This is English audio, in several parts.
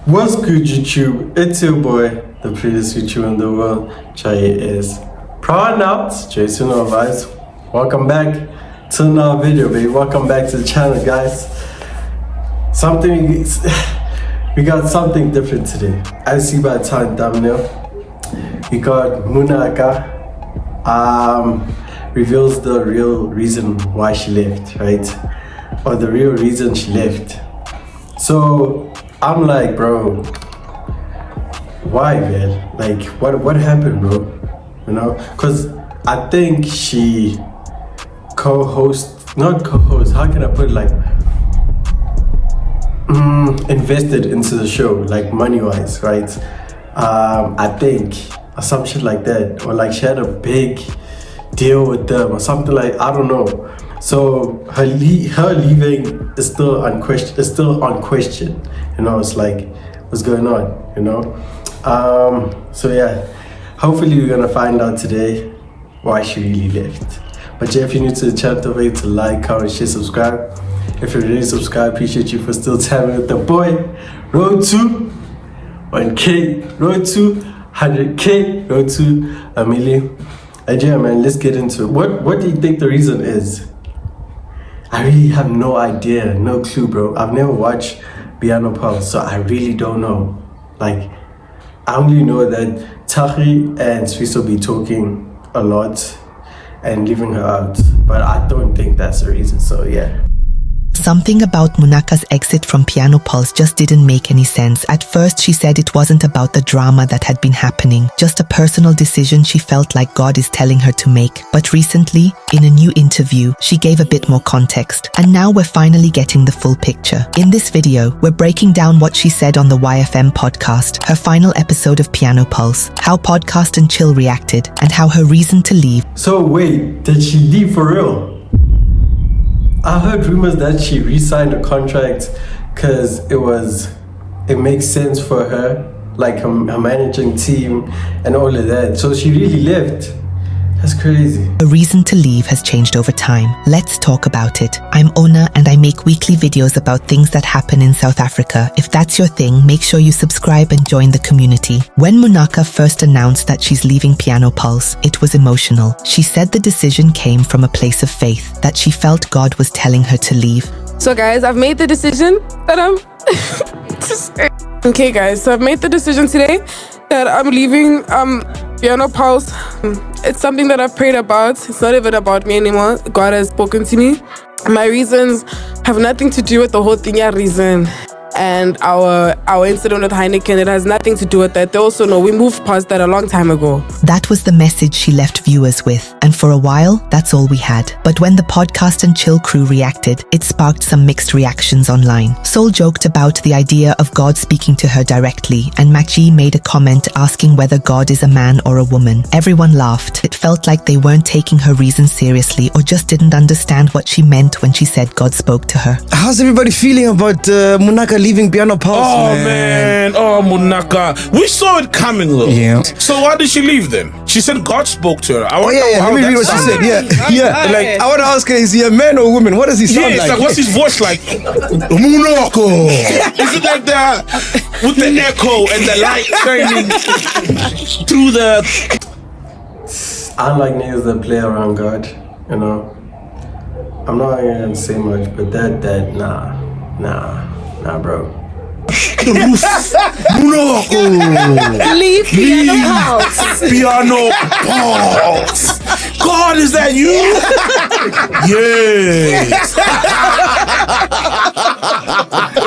What's good, YouTube? It's your boy, the prettiest YouTuber in the world, Juss.Joyous. Pronouns, Jason Vibes. Welcome back to another video, baby. Welcome back to the channel, guys. We got something different today. As you see by the thumbnail, we got Munaka reveals the real reason why she left, right? Or the real reason she left. So I'm like, bro, why, man? Like, what happened, bro? You know, because I think she not co-host, how can I put it, like, invested into the show, like money-wise, right? I think, or some shit like that, or like she had a big deal with them, or something like, I don't know. So her leaving is still on question. You know, it's like, what's going on? You know. So yeah, hopefully we're gonna find out today why she really left. But yeah, if you're new to the channel, don't forget to like, comment, share, subscribe. If you're already subscribed, appreciate you for still tapping with the boy. Road to 1K, road to 100K, road to a million. And yeah, man, let's get into it. What do you think the reason is? I really have no idea, no clue, bro. I've never watched Piano Pulse, so I really don't know. Like, I only know that Tahi and Swiss will be talking a lot and leaving her out, but I don't think that's the reason, so yeah. Something about Munaka's exit from Piano Pulse just didn't make any sense. At first, she said it wasn't about the drama that had been happening, just a personal decision she felt like God is telling her to make. But recently, in a new interview, she gave a bit more context. And now we're finally getting the full picture. In this video, we're breaking down what she said on the YFM podcast, her final episode of Piano Pulse, how Podcast and Chill reacted, and how her reason to leave. So wait, did she leave for real? I heard rumors that she re-signed a contract because it makes sense for her, like her managing team and all of that. So she really left. That's crazy. Her reason to leave has changed over time. Let's talk about it. I'm Ona and I make weekly videos about things that happen in South Africa. If that's your thing, make sure you subscribe and join the community. When Munaka first announced that she's leaving Piano Pulse, it was emotional. She said the decision came from a place of faith, that she felt God was telling her to leave. So guys, I've made the decision that okay guys, so I've made the decision today that I'm leaving Piano Pulse. It's something that I've prayed about. It's not even about me anymore. God has spoken to me. My reasons have nothing to do with the whole thing. Reason and our incident with Heineken, it has nothing to do with that. They also know we moved past that a long time ago. That was the message she left viewers with, and for a while, that's all we had. But when the Podcast and Chill crew reacted, it sparked some mixed reactions online. Soul joked about the idea of God speaking to her directly, and Machi made a comment asking whether God is a man or a woman. Everyone laughed. It felt like they weren't taking her reasons seriously or just didn't understand what she meant when she said God spoke to her. How's everybody feeling about Munaka leaving Piano Pulse? Oh man, oh Munaka, we saw it coming though. Yeah. So why did she leave then? She said God spoke to her. Let me read what she said. Like, I want to ask her, is he a man or a woman? What does he sound like? Like, what's his voice like? Munaka. Is it like that with the echo and the light shining through the? I like niggas that play around God, you know. I'm not gonna say much, but nah, bro. Munaka. Leave Piano Pulse. Piano Pulse. God, is that you? Yes.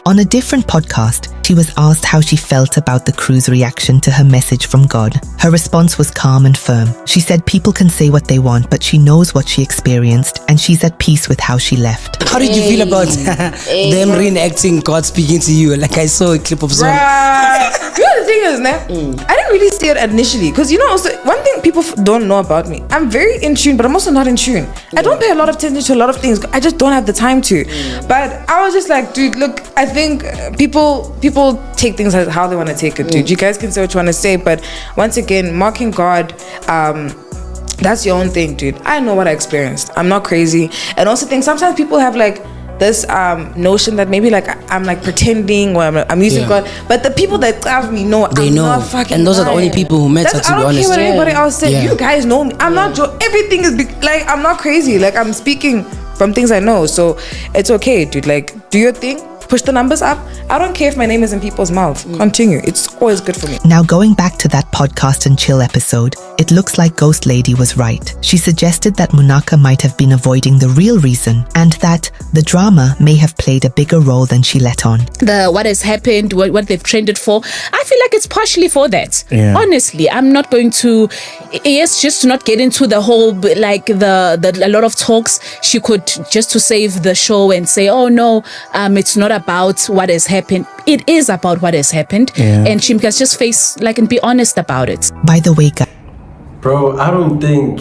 On a different podcast, she was asked how she felt about the crew's reaction to her message from God. Her response was calm and firm. She said people can say what they want, but she knows what she experienced, and she's at peace with how she left. How did you feel about them reenacting God speaking to you? Like, I saw a clip of some. You know the thing is, I didn't really see it initially because also one thing people don't know about me, I'm very in tune, but I'm also not in tune. I don't pay a lot of attention to a lot of things. I just don't have the time to. But I was just like, dude, look, I think people take things as how they want to take it, dude. You guys can say what you want to say, but once again, mocking God, that's your own thing, dude. I know what I experienced. I'm not crazy. And also think sometimes people have like this notion that maybe like I'm like pretending or I'm using God, but the people that have me know They I'm know. not fucking And those are the lying. only people who matter, to be I don't honest. care what anybody else said. Yeah. You guys know me. I'm not everything is like I'm not crazy. Like I'm speaking from things I know, so it's okay, dude. Like do your thing. Push the numbers up. I don't care if my name is in people's mouths. Continue. It's always good for me. Now, going back to that podcast and chill episode, it looks like Ghost Lady was right. She suggested that Munaka might have been avoiding the real reason and that the drama may have played a bigger role than she let on. What has happened, what they've trended for, I feel like it's partially for that. Yeah. Honestly, I'm not going to, just to not get into the whole, like a lot of talks. She could just to save the show and say, oh no, it's not about what has happened. It is about what has happened, and she can just face and be honest about it. By the way, guys, Bro, I don't think,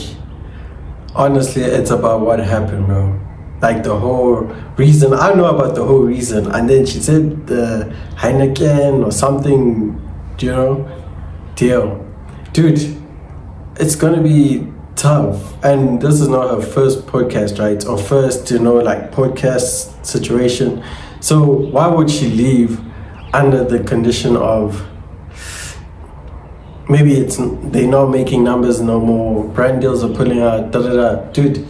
honestly, it's about what happened, bro. Like the whole reason. I know about the whole reason. And then she said the Heineken or something, deal. Dude, it's gonna be tough. And this is not her first podcast, right? Or first, podcast situation. So why would she leave under the condition of maybe they're not making numbers no more, brand deals are pulling out, Dude,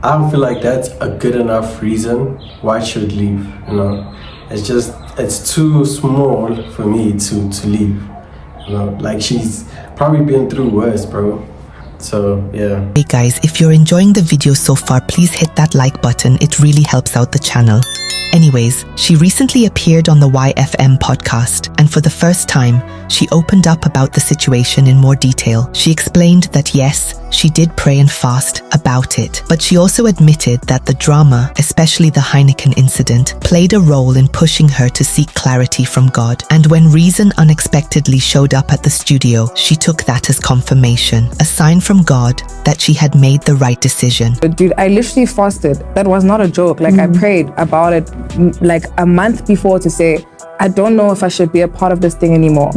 I don't feel like that's a good enough reason why she would leave, it's too small for me to leave, like she's probably been through worse, bro. So yeah. Hey guys, if you're enjoying the video so far, please hit that like button. It really helps out the channel. Anyways, she recently appeared on the YFM podcast, and for the first time, she opened up about the situation in more detail. She explained that yes, she did pray and fast about it, but she also admitted that the drama, especially the Heineken incident, played a role in pushing her to seek clarity from God. And when reason unexpectedly showed up at the studio, she took that as confirmation, a sign from God that she had made the right decision. Dude, I literally fasted. That was not a joke. Like I prayed about it like a month before to say, I don't know if I should be a part of this thing anymore.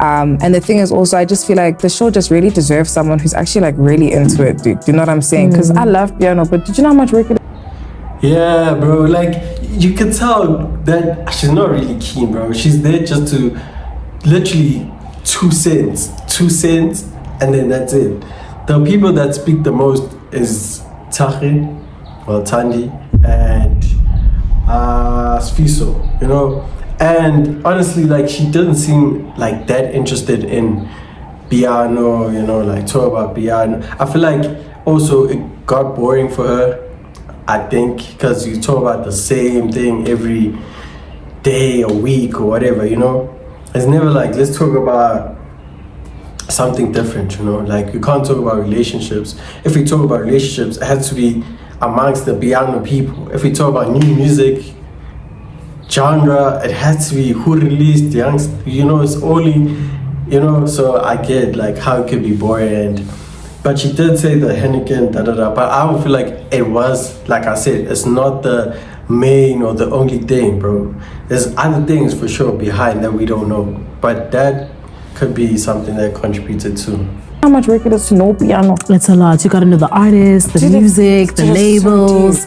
And the thing is also, I just feel like the show just really deserves someone who's actually like really into it, dude. Do you know what I'm saying? Because I love piano, but did you know how much work it is? Yeah, bro, like you can tell that she's not really keen, bro. She's there just to literally 2 cents, and then that's it. The people that speak the most is Tandi, and Sfiso, and honestly, like she doesn't seem like that interested in piano, like talk about piano. I feel like also it got boring for her, I think, because you talk about the same thing every day or week or whatever, it's never like, let's talk about something different, like you can't talk about relationships. If we talk about relationships, it has to be amongst the piano people. If we talk about new music genre, it has to be who released the youngst, it's only, so I get like how it could be boring. But she did say the Heineken, but I don't feel like it was, like I said, it's not the main or the only thing, bro. There's other things for sure behind that we don't know, but that could be something that contributed too. How much work it is to know piano? It's a lot. You got to know the artists, the music, the labels.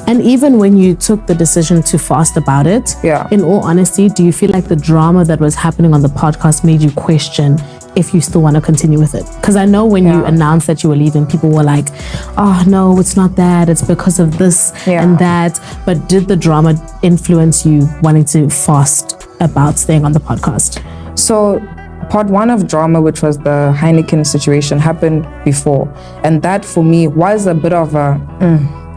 And even when you took the decision to fast about it, in all honesty, do you feel like the drama that was happening on the podcast made you question if you still want to continue with it? Because I know when you announced that you were leaving, people were like, oh no, it's not that, it's because of this and that. But did the drama influence you wanting to fast about staying on the podcast? So part 1 of drama, which was the Heineken situation, happened before, and that for me was a bit of a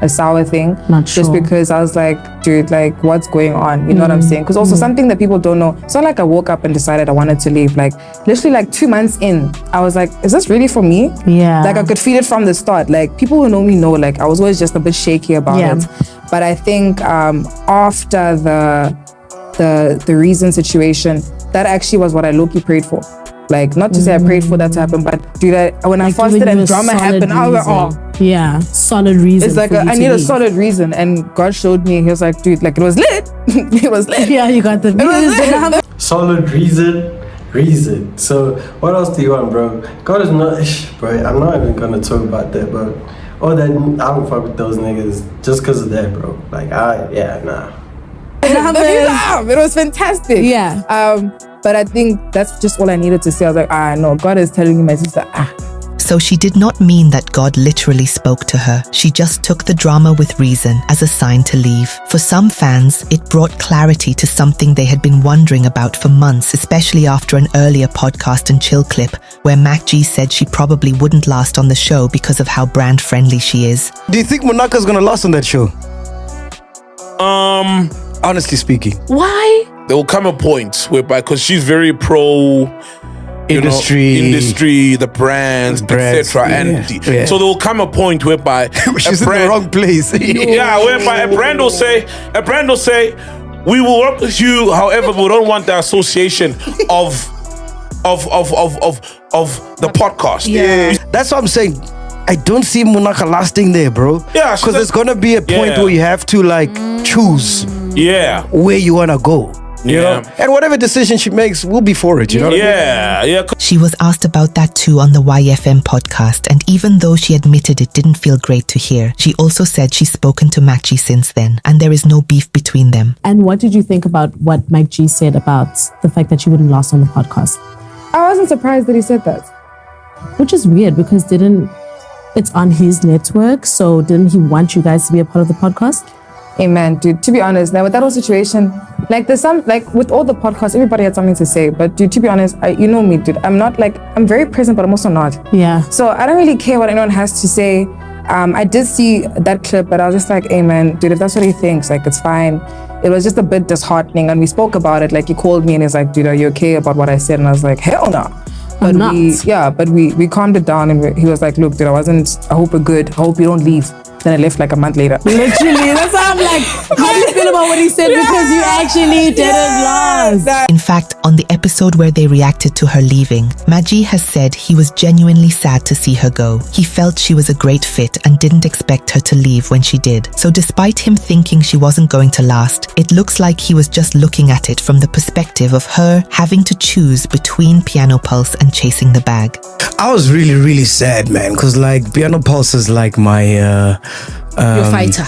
sour thing. Not sure. Just because I was like, dude, like what's going on? You know what I'm saying? Because also something that people don't know, it's not like I woke up and decided I wanted to leave. Like literally like 2 months in, I was like, is this really for me? Yeah. Like I could feel it from the start. Like people who know me know, like I was always just a bit shaky about it. But I think after the reason situation, that actually was what I low-key prayed for. Like, not to say I prayed for that to happen, but dude, when I fasted and drama happened, I was like, oh. Yeah, solid reason. It's like, I need a solid reason. And God showed me, he was like, dude, like, it was lit. It was lit. Yeah, you got the views. Solid reason. So, what else do you want, bro? God is not, bro, I'm not even gonna talk about that, but Or that I don't fuck with those niggas just because of that, bro. Like, nah. It was fantastic. Yeah. But I think that's just all I needed to say. I was like, no, God is telling me, my sister, So she did not mean that God literally spoke to her. She just took the drama with reason as a sign to leave. For some fans, it brought clarity to something they had been wondering about for months, especially after an earlier podcast and chill clip where Mac G said she probably wouldn't last on the show because of how brand friendly she is. Do you think Munaka's gonna last on that show? Honestly speaking. Why? There will come a point whereby, because she's very pro industry, the brands, brands, etc. And so there will come a point whereby she's in the wrong place. Whereby a brand will say, we will work with you, however, we don't want the association of the podcast. That's what I'm saying. I don't see Munaka lasting there, bro. Yeah, because there's gonna be a point where you have to choose where you wanna go. You know? And whatever decision she makes, we'll be for it, you know what I mean? She was asked about that too on the YFM podcast, and even though she admitted it didn't feel great to hear, she also said she's spoken to Mac G since then, and there is no beef between them. And what did you think about what Mac G said about the fact that she wouldn't last on the podcast? I wasn't surprised that he said that. Which is weird because it's on his network, so didn't he want you guys to be a part of the podcast? Hey man, dude, to be honest, now with that whole situation, there's some, with all the podcasts, everybody had something to say, but dude, to be honest, you know me, dude, I'm very present, but I'm also not. Yeah. So I don't really care what anyone has to say. I did see that clip, but I was just like, hey man, dude, if that's what he thinks, it's fine. It was just a bit disheartening, and we spoke about it, he called me and he's like, dude, are you okay about what I said? And I was like, hell no. But we calmed it down, and he was like, look, dude, I hope we're good. I hope you don't leave. Then I left a month later. Literally, that's how I'm like, how do you feel about what he said? Because you actually didn't last. In fact, on the episode where they reacted to her leaving, Mac G has said he was genuinely sad to see her go. He felt she was a great fit and didn't expect her to leave when she did. So despite him thinking she wasn't going to last, it looks like he was just looking at it from the perspective of her having to choose between Piano Pulse and chasing the bag. I was really, really sad, man, because Piano Pulse is my your fighter.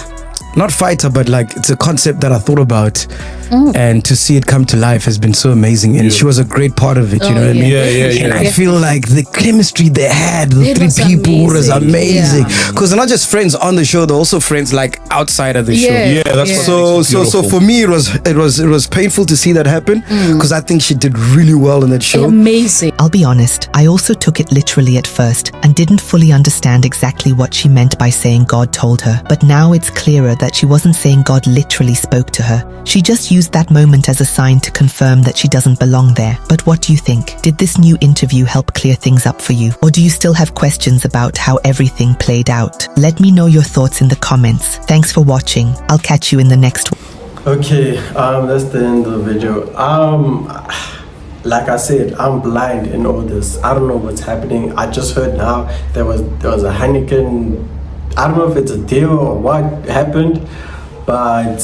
Not fighter, but it's a concept that I thought about, and to see it come to life has been so amazing. And she was a great part of it, you know what I mean? And I feel like the chemistry they had, the three people, was amazing. Because they're not just friends on the show; they're also friends outside of the show. Yeah, that's so for me, it was painful to see that happen, because I think she did really well in that show. Amazing. I'll be honest, I also took it literally at first and didn't fully understand exactly what she meant by saying God told her. But now it's clearer that she wasn't saying God literally spoke to her. She just used that moment as a sign to confirm that she doesn't belong there. But what do you think? Did this new interview help clear things up for you? Or do you still have questions about how everything played out? Let me know your thoughts in the comments. Thanks for watching. I'll catch you in the next one. Okay, that's the end of the video. Like I said, I'm blind in all this. I don't know what's happening. I just heard now there was a Heineken. I don't know if it's a deal or what happened, but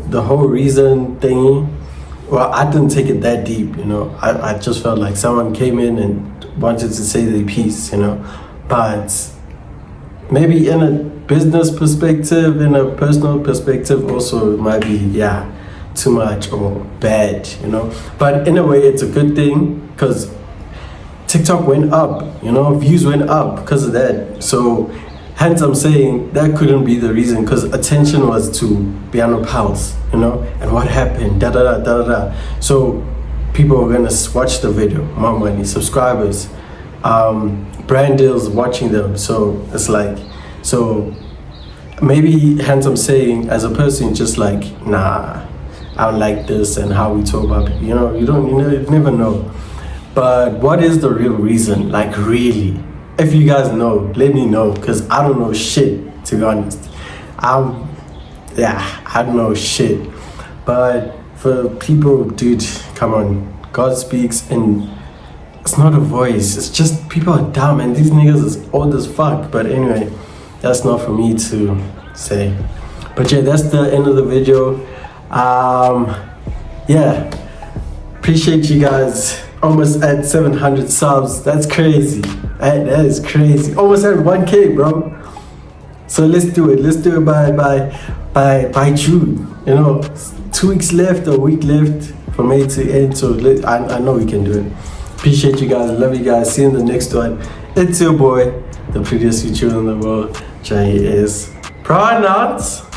the whole reason thingy, well, I didn't take it that deep, you know. I just felt like someone came in and wanted to say their piece, you know. But maybe in a business perspective, in a personal perspective, also it might be, too much or bad, you know. But in a way, it's a good thing because TikTok went up, you know, views went up because of that. So hence I'm saying that couldn't be the reason, because attention was to Piano Pulse, you know, and what happened, So people were gonna watch the video, more money, subscribers, brand deals watching them. So it's so maybe hence I'm saying as a person, just nah, I don't like this and how we talk about people, you know, you never know. But what is the real reason, really? If you guys know, let me know, because I don't know shit, to be honest. I don't know shit. But for people, dude, come on. God speaks, and it's not a voice. It's just people are dumb, and these niggas is old as fuck. But anyway, that's not for me to say. But that's the end of the video. Appreciate you guys. Almost at 700 subs. That's crazy. That is crazy. Almost at 1K, bro. So let's do it. Let's do it by June. 2 weeks left, a week left for May to end. So I know we can do it. Appreciate you guys. Love you guys. See you in the next one. It's your boy, the prettiest YouTuber in the world, Joyous. Pronouns.